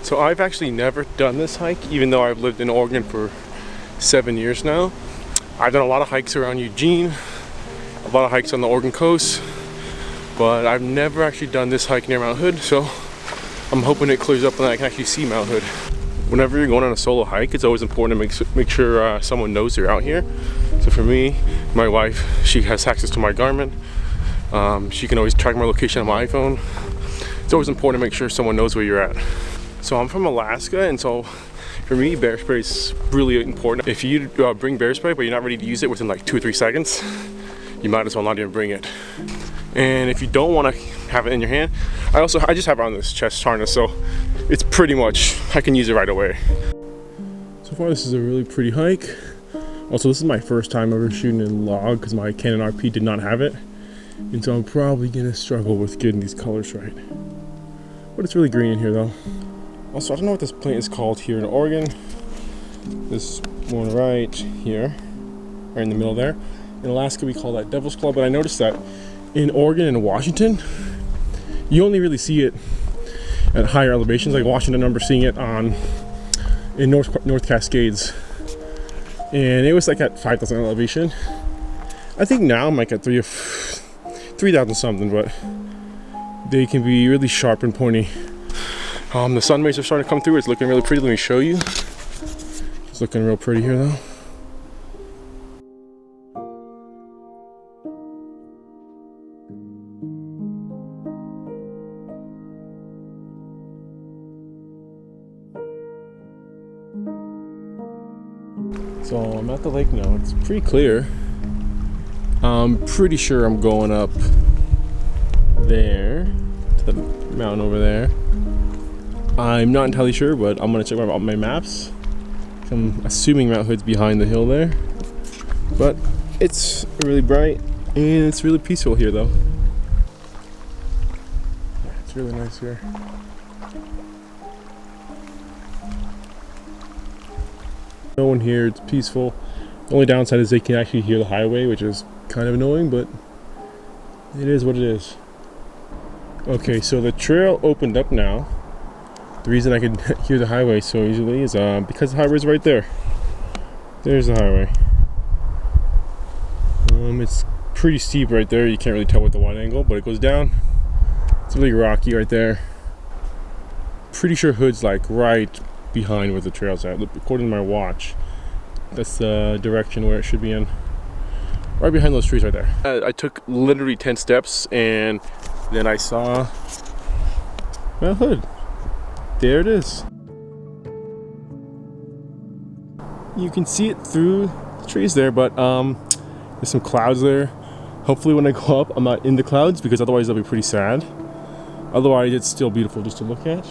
So I've actually never done this hike, even though I've lived in Oregon for 7 years now. I've done a lot of hikes around Eugene, a lot of hikes on the Oregon coast, but I've never actually done this hike near Mount Hood, so I'm hoping it clears up and I can actually see Mount Hood. Whenever you're going on a solo hike, it's always important to make sure someone knows you're out here. So for me, my wife, she has access to my Garmin. She can always track my location on my iPhone. It's always important to make sure someone knows where you're at. So I'm from Alaska, and so for me, bear spray is really important. If you bring bear spray but you're not ready to use it within like 2 or 3 seconds, you might as well not even bring it. And if you don't want to have it in your hand, I just have it on this chest harness, so it's pretty much, I can use it right away. So far this is a really pretty hike. Also, this is my first time ever shooting in log because my Canon R8 did not have it. And so I'm probably gonna struggle with getting these colors right. But it's really green in here though. Also, I don't know what this plant is called here in Oregon. This one right here, right in the middle there. In Alaska we call that Devil's Claw, but I noticed that in Oregon and Washington, you only really see it at higher elevations. Like Washington, I remember seeing it in North Cascades, and it was like at 5,000 elevation. I think now I'm like at 3,000 something, but they can be really sharp and pointy. The sun rays are starting to come through. It's looking really pretty. Let me show you. It's looking real pretty here though. So I'm at the lake now. It's pretty clear. I'm pretty sure I'm going up there to the mountain over there. I'm not entirely sure, but I'm gonna check my maps. I'm assuming Mount Hood's behind the hill there, but it's really bright and it's really peaceful here though. Yeah, it's really nice here. No one here, it's peaceful. The only downside is they can actually hear the highway, which is kind of annoying, but it is what it is. Okay, so the trail opened up now. The reason I could hear the highway so easily is because the highway is right there. There's the highway. It's pretty steep right there. You can't really tell with the wide angle, but it goes down. It's really rocky right there. Pretty sure Hood's like right behind where the trail's at. According to my watch, that's the direction where it should be in. Right behind those trees right there. I took literally 10 steps and then I saw Mount Hood. There it is. You can see it through the trees there, but there's some clouds there. Hopefully when I go up, I'm not in the clouds because otherwise they'll be pretty sad. Otherwise, it's still beautiful just to look at.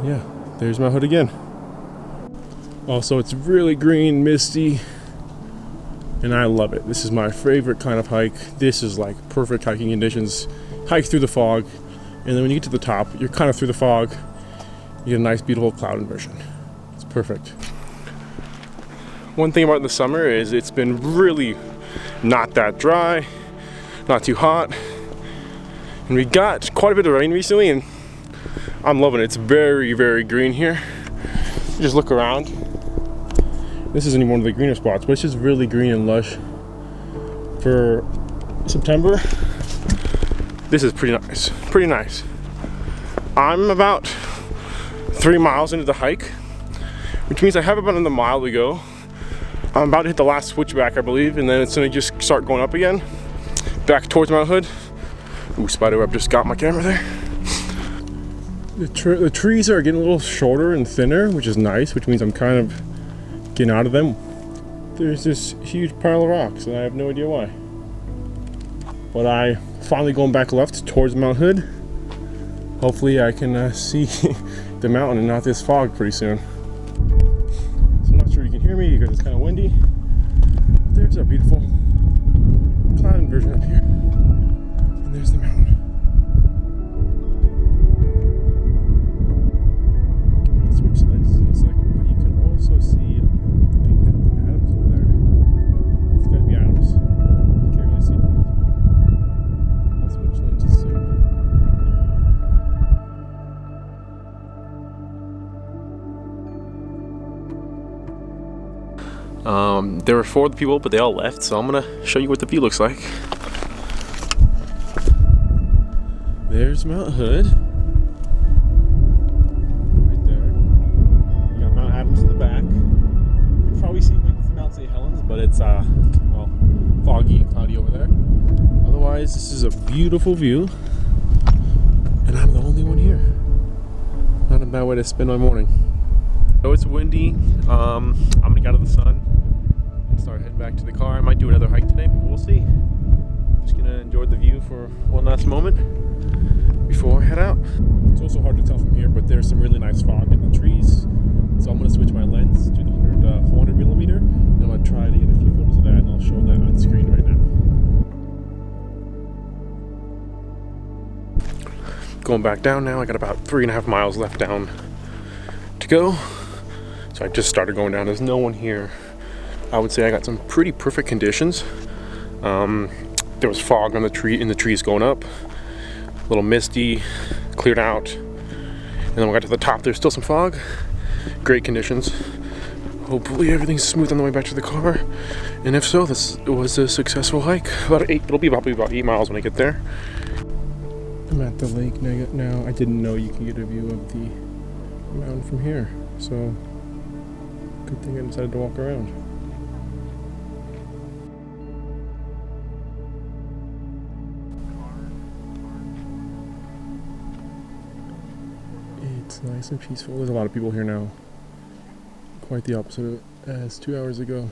Yeah, there's Mount Hood again. Also, it's really green, misty, and I love it. This is my favorite kind of hike. This is like perfect hiking conditions. Hike through the fog. And then when you get to the top, you're kind of through the fog. You get a nice, beautiful cloud inversion. It's perfect. One thing about the summer is it's been really not that dry, not too hot. And we got quite a bit of rain recently, and I'm loving it. It's very, very green here. You just look around. This isn't even one of the greener spots, but it's just really green and lush. For September, this is pretty nice, pretty nice. I'm about 3 miles into the hike, which means I have about another mile to go. I'm about to hit the last switchback, I believe, and then it's gonna just start going up again, back towards Mount Hood. Ooh, spiderweb just got my camera there. The trees are getting a little shorter and thinner, which is nice, which means I'm kind of getting out of them. There's this huge pile of rocks, and I have no idea why. But I finally going back left towards Mount Hood. Hopefully I can see the mountain and not this fog pretty soon. So I'm not sure you can hear me because it's kind of windy. But there's our beautiful cloud inversion up here. And there's the mountain. I'm going to switch lenses in a second, but you can also see, I think that Adams over there. It's got to be Adams. You can't really see from this, but I'll switch lenses soon. There were 4 people, but they all left, so I'm gonna show you what the view looks like. There's Mount Hood. Right there. You got Mount Adams in the back. You can probably see Mount St. Helens, but it's, well, foggy and cloudy over there. Otherwise, this is a beautiful view. And I'm the only one here. Not a bad way to spend my morning. So it's windy. I'm gonna get out of the sun and start heading back to the car. I might do another hike today, but we'll see. Just gonna enjoy the view for one last moment before I head out. It's also hard to tell from here, but there's some really nice fog in the trees. So I'm gonna switch my lens to the 400 millimeter, and I'm gonna try to get a few photos of that, and I'll show that on screen right now. Going back down now. I got about 3.5 miles left down to go. So I just started going down. There's no one here. I would say I got some pretty perfect conditions. There was fog on the trees going up. A little misty, cleared out. And then we got to the top, there's still some fog. Great conditions. Hopefully everything's smooth on the way back to the car. And if so, this was a successful hike. It'll be probably about 8 miles when I get there. I'm at the lake now. I didn't know you can get a view of the mountain from here. So, good thing I decided to walk around. It's nice and peaceful. There's a lot of people here now. Quite the opposite of it as 2 hours ago.